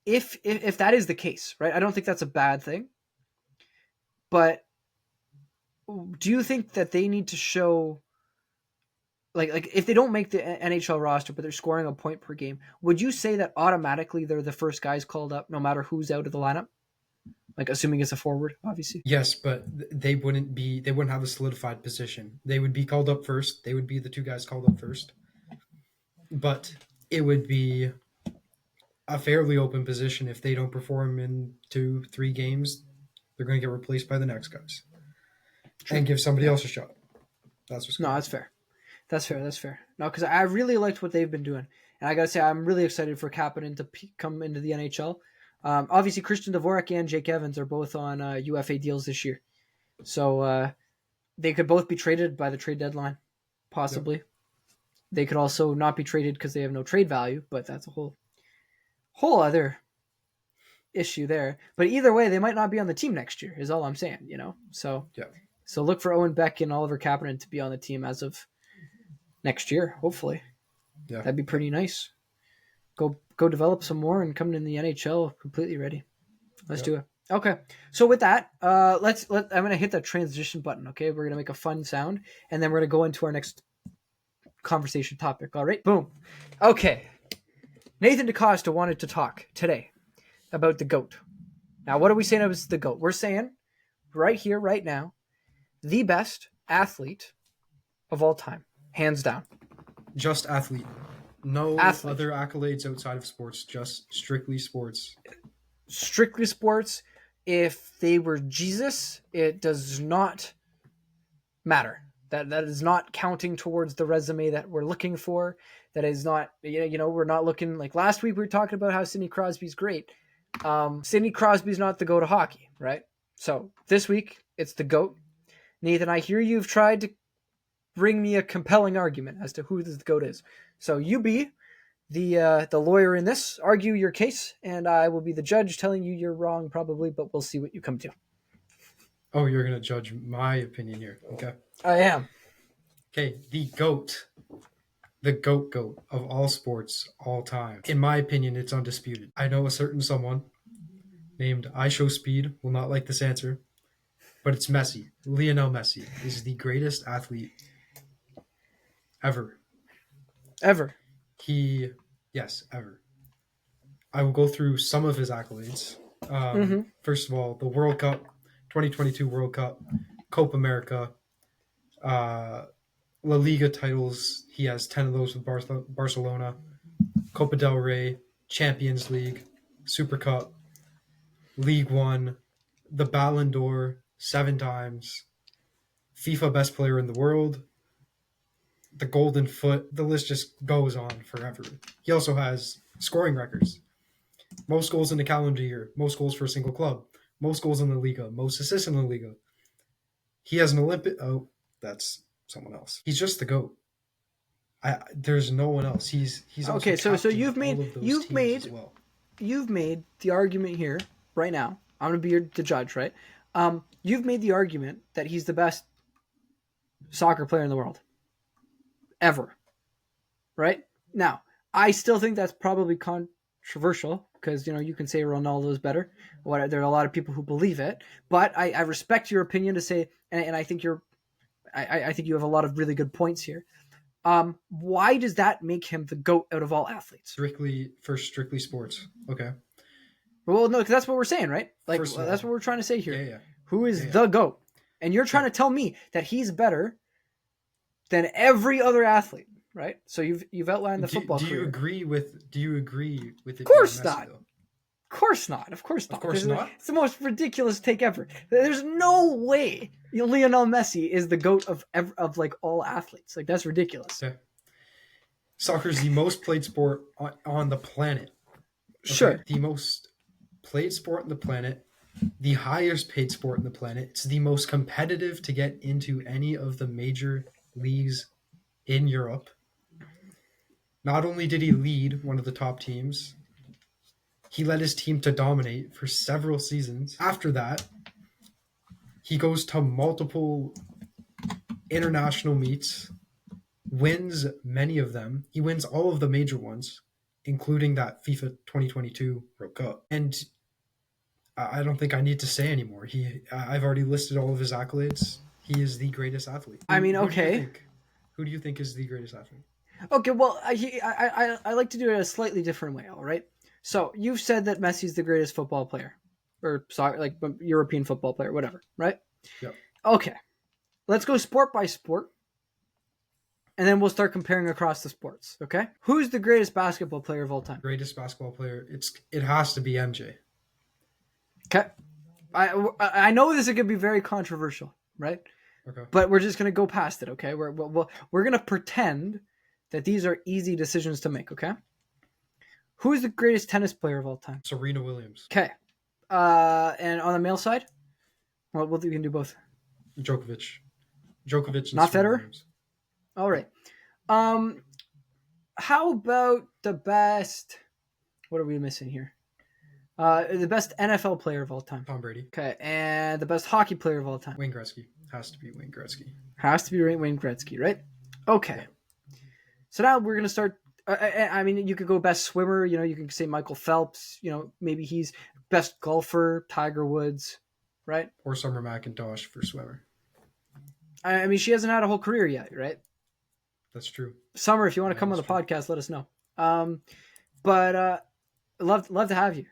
[SPEAKER 2] If that is the case, right? I don't think that's a bad thing. But do you think that they need to show like if they don't make the NHL roster, but they're scoring a point per game, would you say that automatically they're the first guys called up, no matter who's out of the lineup? Like assuming it's a forward, obviously.
[SPEAKER 1] Yes, but they wouldn't have a solidified position. They would be called up first. They would be the two guys called up first. But it would be a fairly open position. If they don't perform in 2-3 games, they're going to get replaced by the next guys. True. And give somebody else a shot. That's what's going on.
[SPEAKER 2] That's fair. That's fair. No, because I really liked what they've been doing. And I got to say, I'm really excited for Kapanen to come into the NHL. Obviously, Christian Dvorak and Jake Evans are both on UFA deals this year. So they could both be traded by the trade deadline, possibly. Yep. They could also not be traded because they have no trade value, but that's a whole other issue there. But either way, they might not be on the team next year, is all I'm saying, you know? So, So look for Owen Beck and Oliver Kapanen to be on the team as of next year, hopefully. Yeah. That'd be pretty nice. Go develop some more and come in the NHL completely ready. Let's do it. Okay. So with that, I'm going to hit that transition button, okay? We're going to make a fun sound, and then we're going to go into our next conversation topic. All right? Boom. Okay. Nathan DaCosta wanted to talk today about the GOAT. Now, what are we saying about the GOAT? We're saying right here, right now, the best athlete of all time. Hands down.
[SPEAKER 1] Just athlete. No other accolades outside of sports, just strictly sports.
[SPEAKER 2] Strictly sports. If they were Jesus, it does not matter. That is not counting towards the resume that we're looking for. That is not, we're not looking like last week we were talking about how Sidney Crosby's great. Sidney Crosby's not the GOAT of hockey, right? So this week it's the GOAT. Nathan, I hear you've tried to bring me a compelling argument as to who the GOAT is. So you be the lawyer in this, argue your case, and I will be the judge telling you you're wrong probably, but we'll see what you come to.
[SPEAKER 1] Oh, you're going to judge my opinion here. Okay.
[SPEAKER 2] I am.
[SPEAKER 1] Okay, the GOAT. The GOAT of all sports, all time. In my opinion, it's undisputed. I know a certain someone named I Show Speed will not like this answer, but it's Messi. Lionel Messi is the greatest athlete ever.
[SPEAKER 2] Ever.
[SPEAKER 1] Yes, ever. I will go through some of his accolades. First of all, the World Cup, 2022 World Cup, Copa America, La Liga titles. He has 10 of those with Barcelona. Copa del Rey, Champions League, Super Cup, League One, the Ballon d'Or 7 times, FIFA Best Player in the World, the Golden Foot. The list just goes on forever. He also has scoring records. Most goals in a calendar year, most goals for a single club, most goals in the Liga, most assists in the Liga. He has an Olympic... Oh, that's someone else. He's just the GOAT. There's no one else. He's
[SPEAKER 2] okay. So you've made the argument here right now. I'm gonna be the judge, right? You've made the argument that he's the best soccer player in the world ever, right? Now, I still think that's probably controversial because you can say Ronaldo's better. There are a lot of people who believe it, but I respect your opinion to say, and I think I think you have a lot of really good points here. Why does that make him the GOAT out of all athletes?
[SPEAKER 1] Strictly sports. Okay.
[SPEAKER 2] Well, no, because that's what we're saying, right? Like that's what we're trying to say here.
[SPEAKER 1] Yeah.
[SPEAKER 2] Who is the GOAT? And you're trying to tell me that he's better than every other athlete, right? So you've outlined the football career. Do you agree with it? Of course not. Messi, of course not. Of course not. Of course not. It's the most ridiculous take ever. There's no way Lionel Messi is the GOAT of like all athletes. Like that's ridiculous.
[SPEAKER 1] Okay. Soccer is the most played sport on the planet. Okay?
[SPEAKER 2] Sure.
[SPEAKER 1] The most played sport on the planet, the highest paid sport on the planet. It's the most competitive to get into any of the major leagues in Europe. Not only did he lead one of the top teams, he led his team to dominate for several seasons. After that, he goes to multiple international meets, wins many of them. He wins all of the major ones, including that FIFA 2022 World Cup. And I don't think I need to say anymore. I've already listed all of his accolades. He is the greatest athlete.
[SPEAKER 2] I mean, okay.
[SPEAKER 1] Who do you think is the greatest athlete?
[SPEAKER 2] Okay, well, I like to do it a slightly different way, all right? So you've said that Messi's the greatest football player, or sorry, like European football player, whatever, right?
[SPEAKER 1] Yep.
[SPEAKER 2] Okay, let's go sport by sport, and then we'll start comparing across the sports, okay? Who's the greatest basketball player of all time?
[SPEAKER 1] Greatest basketball player. It has to be MJ.
[SPEAKER 2] Okay. I know this is going to be very controversial, right?
[SPEAKER 1] Okay.
[SPEAKER 2] But we're just going to go past it, okay? We're going to pretend that these are easy decisions to make, okay? Who is the greatest tennis player of all time?
[SPEAKER 1] Serena Williams.
[SPEAKER 2] Okay. And on the male side? Well, we can do both.
[SPEAKER 1] Djokovic. And
[SPEAKER 2] Not
[SPEAKER 1] Serena
[SPEAKER 2] Federer?
[SPEAKER 1] Williams.
[SPEAKER 2] All right. How about the best... What are we missing here? The best NFL player of all time.
[SPEAKER 1] Tom Brady.
[SPEAKER 2] Okay. And the best hockey player of all time.
[SPEAKER 1] Wayne Gretzky. Has to be Wayne Gretzky.
[SPEAKER 2] Has to be Wayne Gretzky, right? Okay. So now we're going to start. I mean, you could go best swimmer. You know, you can say Michael Phelps. You know, maybe he's best golfer, Tiger Woods, right?
[SPEAKER 1] Or Summer McIntosh for swimmer.
[SPEAKER 2] I mean, she hasn't had a whole career yet, right?
[SPEAKER 1] That's true.
[SPEAKER 2] Summer, if you want to come on the podcast, let us know. But love to have you.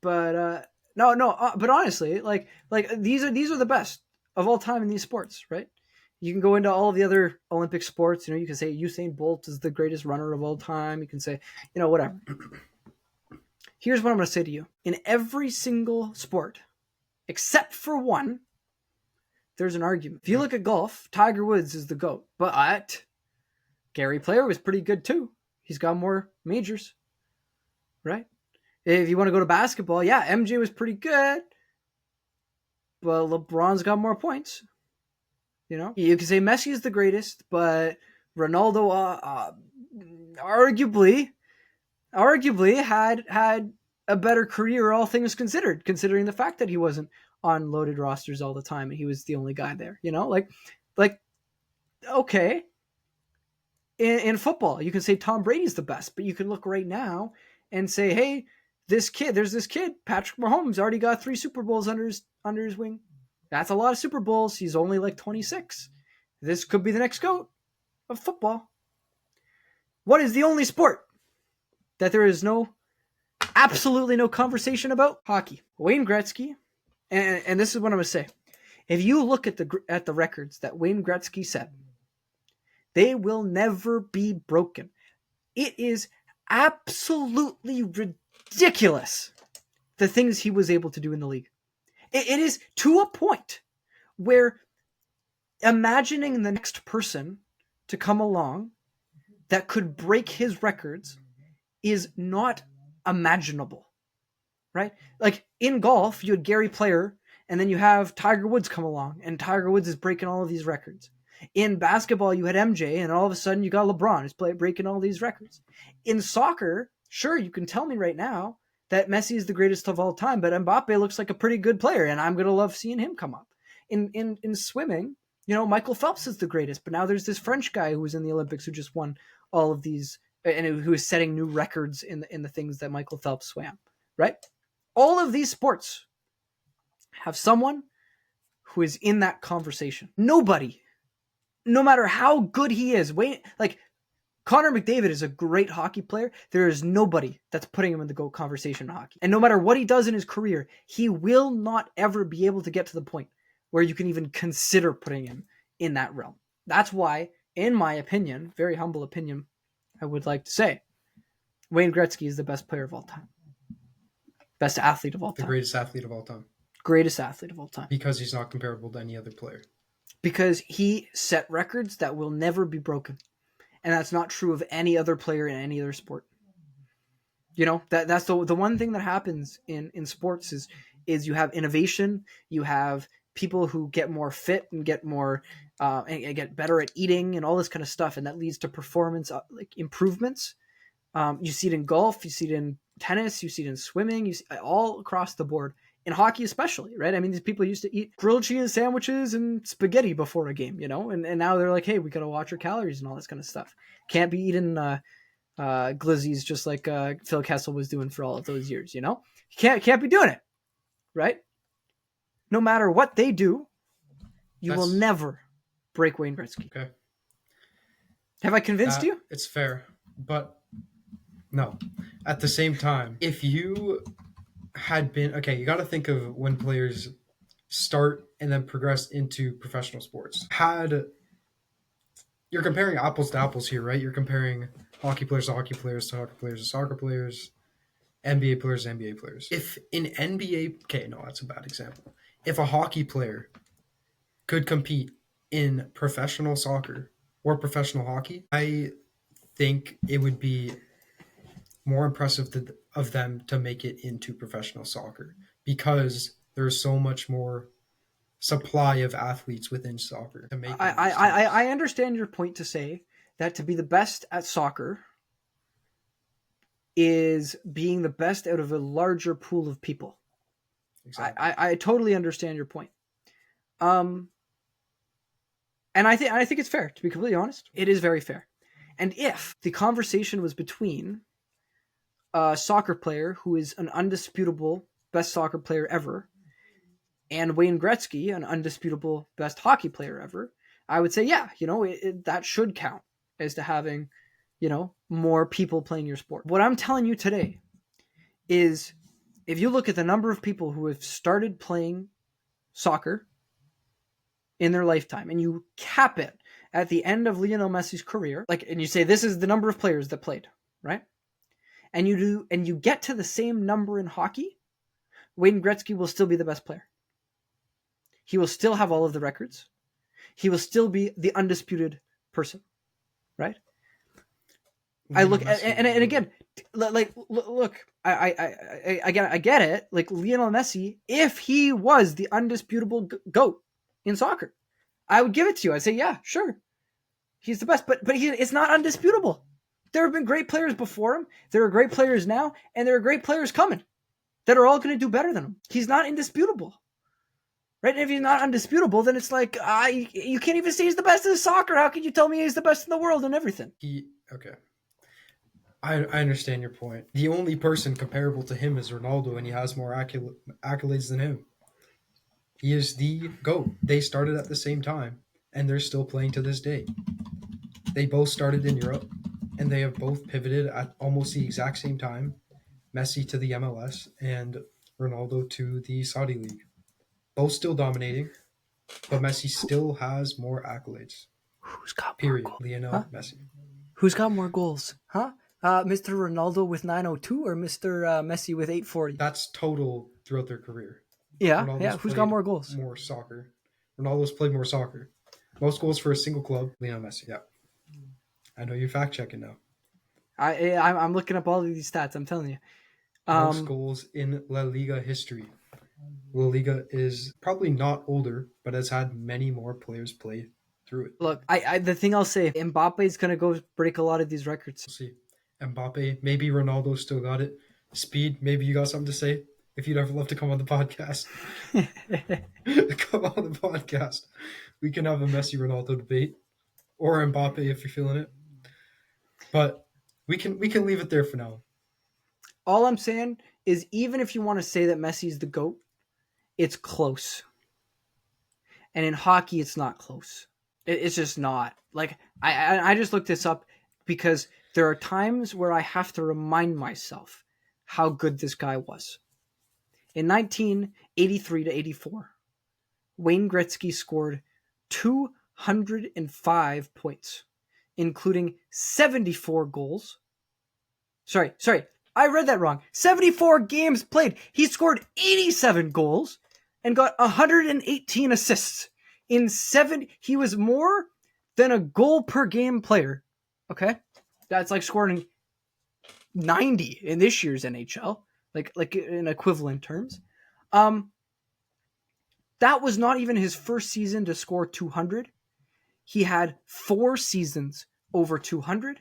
[SPEAKER 2] But but honestly, like these are the best of all time in these sports, right? You can go into all of the other Olympic sports. You know, you can say Usain Bolt is the greatest runner of all time. You can say, you know, whatever. Here's what I'm going to say to you. In every single sport, except for one, there's an argument. If you look at golf, Tiger Woods is the GOAT. But Gary Player was pretty good too. He's got more majors, right? If you want to go to basketball, yeah, MJ was pretty good. But LeBron's got more points. You know, you can say Messi is the greatest, but Ronaldo arguably had a better career, all things considered, considering the fact that he wasn't on loaded rosters all the time and he was the only guy there. You know, like okay. In football, you can say Tom Brady's the best, but you can look right now and say, hey, there's this kid, Patrick Mahomes, already got 3 Super Bowls under his wing. That's a lot of Super Bowls. He's only like 26. This could be the next GOAT of football. What is the only sport that there is absolutely no conversation about? Hockey. Wayne Gretzky, and this is what I'm going to say. If you look at the records that Wayne Gretzky set, they will never be broken. It is absolutely ridiculous the things he was able to do in the league. It is to a point where imagining the next person to come along that could break his records is not imaginable, right? Like in golf, you had Gary Player, and then you have Tiger Woods come along, and Tiger Woods is breaking all of these records. In basketball, you had MJ, and all of a sudden you got LeBron who's breaking all these records. In soccer, sure, you can tell me right now that Messi is the greatest of all time, but Mbappe looks like a pretty good player, and I'm going to love seeing him come up. In swimming, you know, Michael Phelps is the greatest, but now there's this French guy who was in the Olympics who just won all of these, and who is setting new records in the things that Michael Phelps swam, right? All of these sports have someone who is in that conversation. Nobody, no matter how good he is, Connor McDavid is a great hockey player. There is nobody that's putting him in the GOAT conversation in hockey. And no matter what he does in his career, he will not ever be able to get to the point where you can even consider putting him in that realm. That's why, in my opinion, very humble opinion, I would like to say, Wayne Gretzky is the best player of all time. Best athlete of all time.
[SPEAKER 1] The greatest athlete of all time.
[SPEAKER 2] Greatest athlete of all time.
[SPEAKER 1] Because he's not comparable to any other player.
[SPEAKER 2] Because he set records that will never be broken. And that's not true of any other player in any other sport. You know, that's the one thing that happens in sports is you have innovation, you have people who get more fit and get more and get better at eating and all this kind of stuff, and that leads to performance improvements. You see it in golf, you see it in tennis, you see it in swimming, you see it all across the board. In hockey especially, right? I mean, these people used to eat grilled cheese sandwiches and spaghetti before a game, you know? And now they're like, hey, we got to watch our calories and all this kind of stuff. Can't be eating glizzies just like Phil Kessel was doing for all of those years, you know? Can't be doing it, right? No matter what they do, you will never break Wayne Gretzky.
[SPEAKER 1] Okay.
[SPEAKER 2] Have I convinced you?
[SPEAKER 1] It's fair, but no. At the same time, if you had been okay, you got to think of when players start and then progress into professional sports. You're comparing apples to apples here, right? You're comparing hockey players to hockey players to hockey players to soccer players, NBA players to NBA players. If an NBA, okay, no, that's a bad example. If a hockey player could compete in professional soccer or professional hockey, I think it would be more impressive of them to make it into professional soccer because there's so much more supply of athletes within soccer to make.
[SPEAKER 2] I understand your point to say that to be the best at soccer is being the best out of a larger pool of people. Exactly. I totally understand your point. And I think it's fair, to be completely honest. It is very fair. And if the conversation was between a soccer player who is an undisputable best soccer player ever and Wayne Gretzky, an undisputable best hockey player ever, I would say, yeah, that should count as to having, more people playing your sport. What I'm telling you today is if you look at the number of people who have started playing soccer in their lifetime and you cap it at the end of Lionel Messi's career, and you say this is the number of players that played, right? And you get to the same number in hockey, Wayne Gretzky will still be the best player. He will still have all of the records. He will still be the undisputed person, right? I look at, and again, look, I get it. Like Lionel Messi, if he was the undisputable GOAT in soccer, I would give it to you. I'd say, yeah, sure, he's the best. But it's not undisputable. There have been great players before him. There are great players now, and there are great players coming that are all going to do better than him. He's not indisputable. Right? And if he's not undisputable, then it's like, you can't even say he's the best in soccer. How can you tell me he's the best in the world and everything?
[SPEAKER 1] Okay. I understand your point. The only person comparable to him is Ronaldo, and he has more accolades than him. He is the GOAT. They started at the same time, and they're still playing to this day. They both started in Europe, and they have both pivoted at almost the exact same time. Messi to the MLS, and Ronaldo to the Saudi League. Both still dominating, but Messi still has more accolades.
[SPEAKER 2] Who's got
[SPEAKER 1] period?
[SPEAKER 2] More goals?
[SPEAKER 1] Lionel Messi.
[SPEAKER 2] Who's got more goals? Huh? Mr. Ronaldo with 902 or Mr. Messi with 840?
[SPEAKER 1] That's total throughout their career.
[SPEAKER 2] Yeah, Ronaldo's yeah. Who's got more goals?
[SPEAKER 1] More soccer. Ronaldo's played more soccer. Most goals for a single club. Lionel Messi. Yeah. I know you're fact checking now.
[SPEAKER 2] I'm looking up all of these stats. I'm telling you.
[SPEAKER 1] Most goals in La Liga history. La Liga is probably not older, but has had many more players play through it.
[SPEAKER 2] Look, the thing I'll say, Mbappe is going to go break a lot of these records.
[SPEAKER 1] We'll see. Mbappe, maybe Ronaldo still got it. Speed, maybe you got something to say. If you'd ever love to come on the podcast, come on the podcast. We can have a Messi Ronaldo debate, or Mbappe if you're feeling it. But we can leave it there for now.
[SPEAKER 2] All I'm saying is, even if you want to say that Messi's the GOAT, it's close. And in hockey, it's not close. It's just not. Like, I just looked this up because there are times where I have to remind myself how good this guy was. In 1983 to 84, Wayne Gretzky scored 205 points, including 74 goals. Sorry, I read that wrong. 74 games played. He scored 87 goals and got 118 assists. He was more than a goal per game player. Okay? That's like scoring 90 in this year's NHL, like in equivalent terms. That was not even his first season to score 200. He had 4 seasons over 200.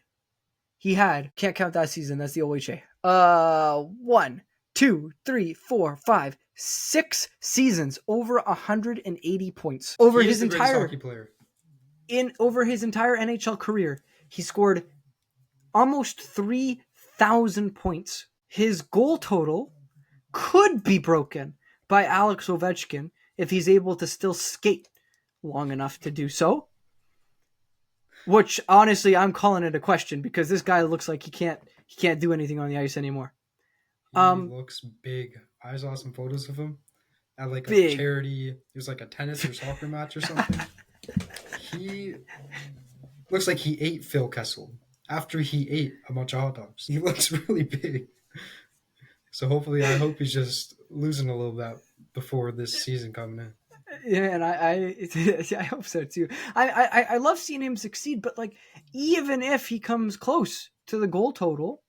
[SPEAKER 2] He had, can't count that season, that's the OHA. 1, 2, 3, 4, 5, 6 seasons over 180 points. Over his entire
[SPEAKER 1] hockey player.
[SPEAKER 2] Over his entire NHL career, he scored almost 3,000 points. His goal total could be broken by Alex Ovechkin if he's able to still skate long enough to do so. Which honestly, I'm calling it a question because this guy looks like he can't do anything on the ice anymore.
[SPEAKER 1] He looks big. I saw some photos of him at like a
[SPEAKER 2] Big.
[SPEAKER 1] charity. It was like a tennis or soccer match or something. He looks like he ate Phil Kessel after he ate a bunch of hot dogs. He looks really big. So hopefully, I hope he's just losing a little bit before this season coming in.
[SPEAKER 2] Yeah, and I hope so too. I love seeing him succeed, but like even if he comes close to the goal total,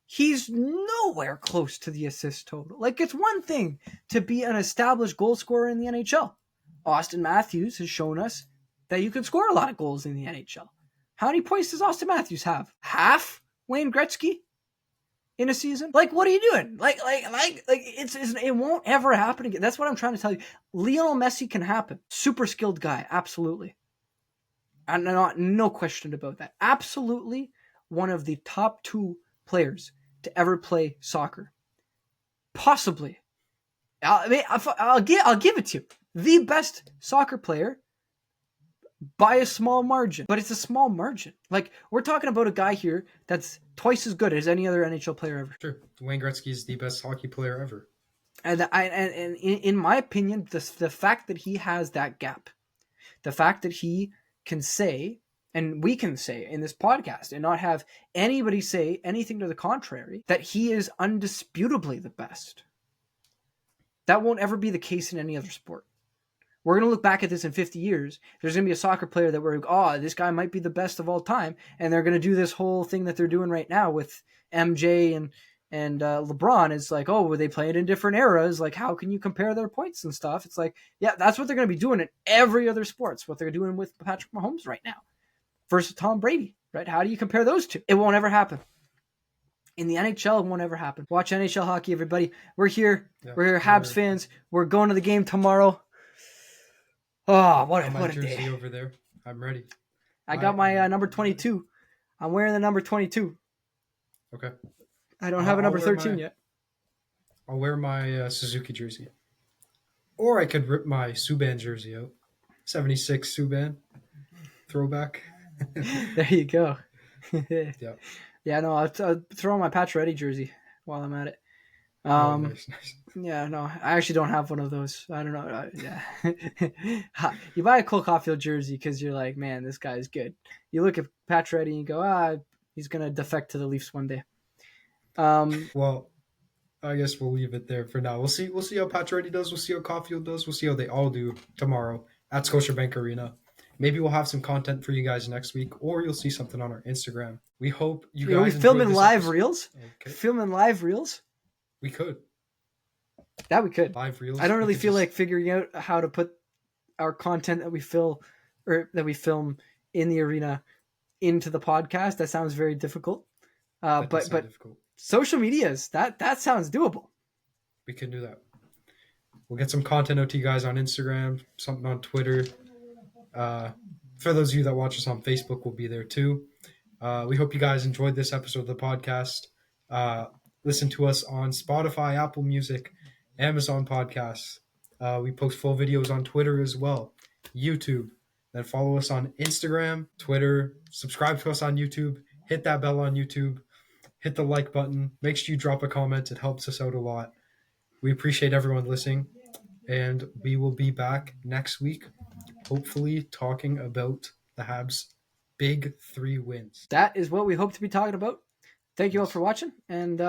[SPEAKER 2] he's nowhere close to the assist total. Like it's one thing to be an established goal scorer in the NHL. Austin Matthews has shown us that you can score a lot of goals in the NHL. How many points does Austin Matthews have? Half Wayne Gretzky in a season? Like, what are you doing? It won't ever happen again. That's what I'm trying to tell you. Lionel Messi can happen. Super skilled guy, absolutely. And no question about that. Absolutely one of the top 2 players to ever play soccer. Possibly. I'll give it to you. The best soccer player by a small margin. But it's a small margin. Like, we're talking about a guy here that's twice as good as any other NHL player ever.
[SPEAKER 1] Sure. Wayne Gretzky is the best hockey player ever.
[SPEAKER 2] And in my opinion, the fact that he has that gap, the fact that he can say, and we can say in this podcast and not have anybody say anything to the contrary, that he is undisputably the best. That won't ever be the case in any other sport. We're going to look back at this in 50 years. There's going to be a soccer player that we're like, oh, this guy might be the best of all time. And they're going to do this whole thing that they're doing right now with MJ and LeBron. It's like, oh, were they playing in different eras? Like, how can you compare their points and stuff? It's like, yeah, that's what they're going to be doing in every other sport. It's what they're doing with Patrick Mahomes right now versus Tom Brady, right? How do you compare those two? It won't ever happen. In the NHL, it won't ever happen. Watch NHL hockey, everybody. We're here. Yeah, we're here, Habs fans. We're going to the game tomorrow. Oh, what a
[SPEAKER 1] jersey
[SPEAKER 2] day.
[SPEAKER 1] Over there. I'm ready.
[SPEAKER 2] I got my number 22. I'm wearing the number 22.
[SPEAKER 1] Okay.
[SPEAKER 2] I don't have a number 13 yet.
[SPEAKER 1] I'll wear my Suzuki jersey. Or I could rip my Subban jersey out. 76 Subban. Throwback.
[SPEAKER 2] There you go.
[SPEAKER 1] Yeah.
[SPEAKER 2] Yeah, no, I'll throw on my Pacioretty jersey while I'm at it.
[SPEAKER 1] Nice.
[SPEAKER 2] Yeah, no, I actually don't have one of those. I don't know. Yeah. You buy a Cole Caulfield jersey because you're like, man, this guy's good. You look at Pacioretty and you go, he's going to defect to the Leafs one day.
[SPEAKER 1] Well, I guess we'll leave it there for now. We'll see how Pacioretty does. We'll see how Caulfield does. We'll see how they all do tomorrow at Scotiabank Arena. Maybe we'll have some content for you guys next week, or you'll see something on our Instagram. We hope you guys.
[SPEAKER 2] Are we filming live reels?
[SPEAKER 1] Okay.
[SPEAKER 2] Filming live reels?
[SPEAKER 1] We could.
[SPEAKER 2] That we could.
[SPEAKER 1] Live reels.
[SPEAKER 2] I don't really feel like figuring out how to put our content that we film in the arena into the podcast. That sounds very difficult. But difficult. Social medias, that sounds doable.
[SPEAKER 1] We can do that. We'll get some content out to you guys on Instagram, something on Twitter. For those of you that watch us on Facebook, we'll be there too. We hope you guys enjoyed this episode of the podcast. Listen to us on Spotify, Apple Music, Amazon Podcasts. We post full videos on Twitter as well, YouTube. Then follow us on Instagram, Twitter. Subscribe to us on YouTube. Hit that bell on YouTube. Hit the like button. Make sure you drop a comment. It helps us out a lot. We appreciate everyone listening. And we will be back next week, hopefully talking about the Habs' big 3 wins.
[SPEAKER 2] That is what we hope to be talking about. Thank you all for watching, and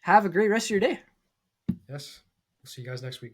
[SPEAKER 2] have a great rest of your day.
[SPEAKER 1] Yes. We'll see you guys next week.